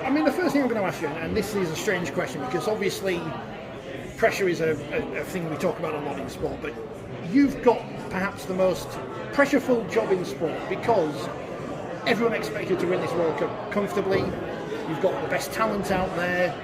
I mean, the first thing I'm going to ask you, and this is a strange question because obviously pressure is a thing we talk about a lot in sport, but you've got perhaps the most pressureful job in sport because everyone expects you to win this World Cup comfortably. You've got the best talent out there.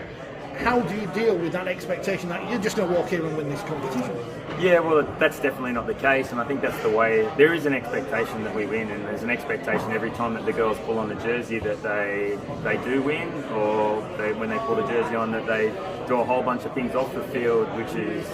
How do you deal with that expectation that you're just going to walk here and win this competition? Yeah, well, that's definitely not the case, and I think that's the way. There is an expectation that we win, and there's an expectation every time that the girls pull on the jersey that they do win, or when they pull the jersey on that they do a whole bunch of things off the field, which is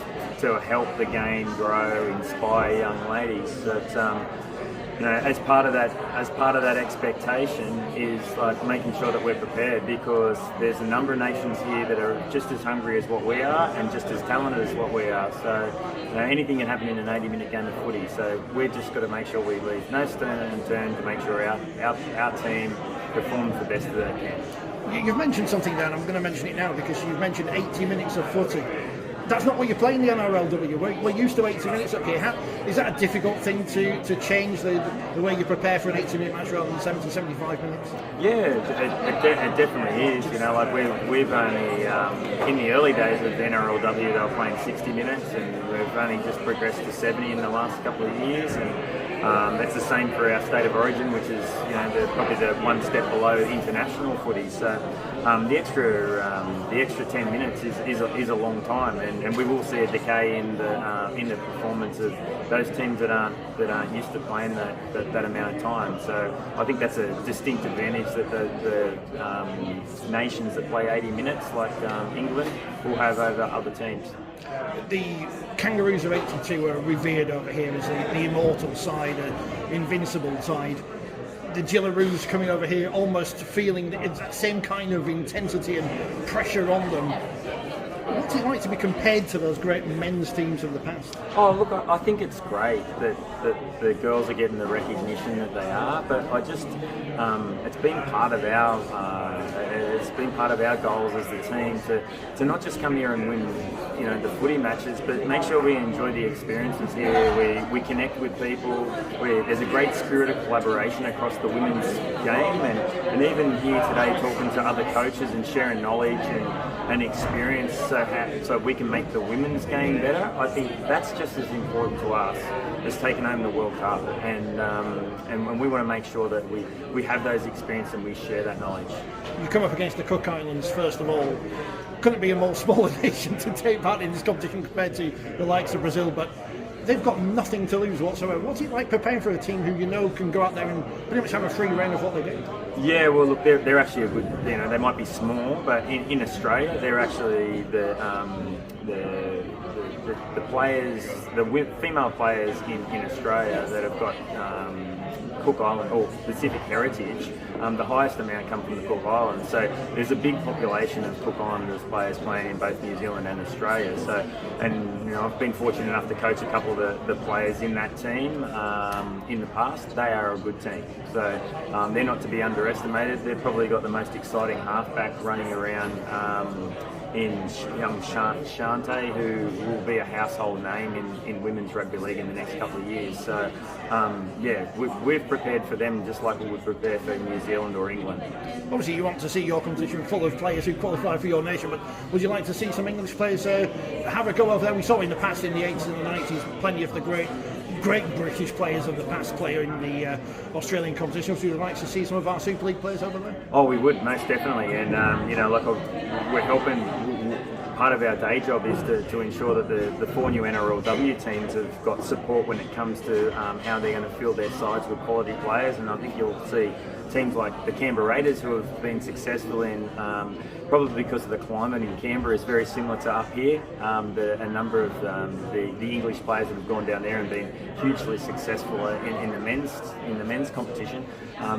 to help the game grow, inspire young ladies. That as part of that expectation is like making sure that we're prepared, because there's a number of nations here that are just as hungry as what we are and just as talented as what we are. So anything can happen in an 80-minute game of footy. So we've just got to make sure we leave no stone unturned to make sure our team performs the best that they can. You've mentioned something there, and I'm going to mention it now because you've mentioned 80 minutes of footy. That's not what you play in the RLW. We're used to 80 minutes up here. Is that a difficult thing to change the way you prepare for an 80-minute match rather than 70, 75 minutes? Yeah, it definitely is. Like we've only, in the early days of the NRLW, they were playing 60 minutes, and we've only just progressed to 70 in the last couple of years. And that's the same for our state of origin, which is probably the one step below international footy. So the extra 10 minutes is a long time, and we will see a decay in the performance of those teams that aren't used to playing that amount of time. So I think that's a distinct advantage that the nations that play 80 minutes, like England, will have over other teams. The Kangaroos of 82 are revered over here as the immortal side, Invincible side. The Jillaroos coming over here almost feeling that same kind of intensity and pressure on them. What's it like to be compared to those great men's teams of the past? Oh, look, I think it's great that the girls are getting the recognition that they are, but I just it's been part of our goals as the team to not just come here and win the footy matches, but make sure we enjoy the experiences here. We connect with people. There's a great spirit of collaboration across the women's game, and even here today talking to other coaches and sharing knowledge and experience so we can make the women's game better. I think that's just as important to us as taking home the World Cup, and we want to make sure that we have those experiences and we share that knowledge. You come up against the Cook Islands first of all. Couldn't be a more smaller nation to take part in this competition compared to the likes of Brazil, but they've got nothing to lose whatsoever. What's it like preparing for a team who can go out there and pretty much have a free reign of what they do? Yeah, well, look, they're actually a good. They might be small, but in Australia, they're actually the players, the female players in Australia that have got Cook Island or Pacific heritage. The highest amount come from the Cook Islands. So there's a big population of Cook Islanders players playing in both New Zealand and Australia. So, and I've been fortunate enough to coach a couple of the players in that team in the past. They are a good team. So they're not to be underestimated. They've probably got the most exciting halfback running around in young Shante, who will be a household name in women's rugby league in the next couple of years. So we've prepared for them just like we would prepare for New Zealand or England. Obviously you want to see your competition full of players who qualify for your nation, but would you like to see some English players have a go over there? We saw in the past, in the 80s and the 90s, plenty of the great British players of the past player in the Australian competition. So you'd like to see some of our Super League players over there? Oh, we would, most definitely. And we're helping. Part of our day job is to ensure that the 4 new NRLW teams have got support when it comes to how they're going to fill their sides with quality players. And I think you'll see teams like the Canberra Raiders, who have been successful in, probably because of the climate in Canberra is very similar to up here. A number of the English players that have gone down there and been hugely successful in the men's competition.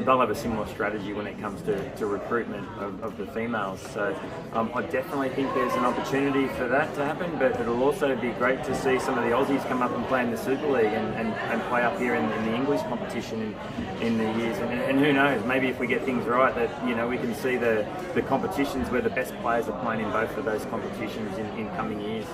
They'll have a similar strategy when it comes to recruitment of the females. So I definitely think there's an opportunity for that to happen, but it'll also be great to see some of the Aussies come up and play in the Super League and play up here in the English competition in the years. And who knows, maybe if we get things right, that we can see the competitions where the best players are playing in both of those competitions in coming years.